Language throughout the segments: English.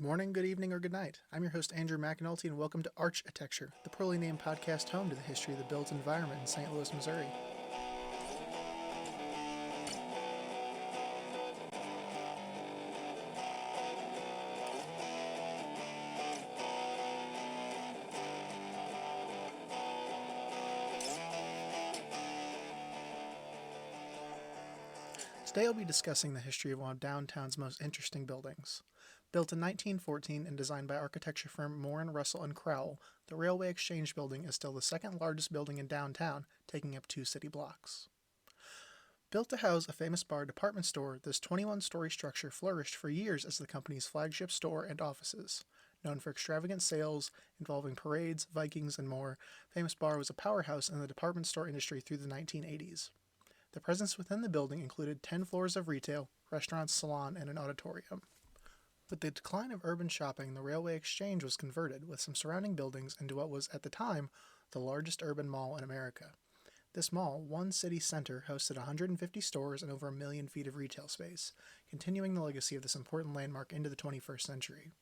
Good morning, good evening, or good night. I'm your host, Andrew McAnulty, and welcome to Arch-itecture, the poorly named podcast home to the history of the built environment in St. Louis, Missouri. Today I'll be discussing the history of one of downtown's most interesting buildings. Built in 1914 and designed by architecture firm Moore & Russell and Crowell, the Railway Exchange Building is still the second largest building in downtown, taking up 2 city blocks. Built to house a famous bar department store, this 21-story structure flourished for years as the company's flagship store and offices. Known for extravagant sales involving parades, Vikings, and more, Famous Bar was a powerhouse in the department store industry through the 1980s. The presence within the building included 10 floors of retail, restaurants, salon, and an auditorium. With the decline of urban shopping, the Railway Exchange was converted, with some surrounding buildings, into what was, at the time, the largest urban mall in America. This mall, one city center, hosted 150 stores and over 1 million feet of retail space, continuing the legacy of this important landmark into the 21st century.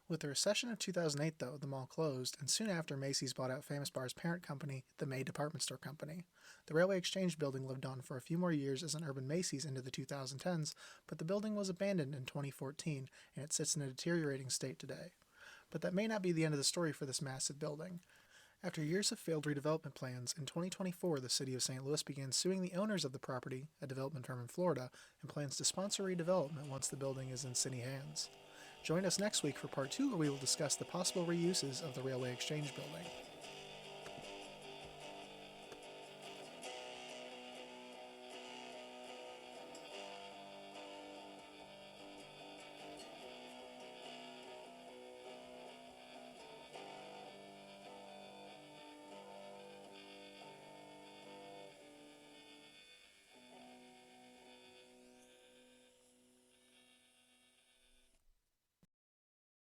With the recession of 2008, though, the mall closed, and soon after Macy's bought out Famous Bar's parent company, the May Department Store Company. The Railway Exchange Building lived on for a few more years as an urban Macy's into the 2010s, but the building was abandoned in 2014, and it sits in a deteriorating state today. But that may not be the end of the story for this massive building. After years of failed redevelopment plans, in 2024 the city of St. Louis began suing the owners of the property, a development firm in Florida, and plans to sponsor redevelopment once the building is in city hands. Join us next week for part 2, where we will discuss the possible reuses of the Railway Exchange Building.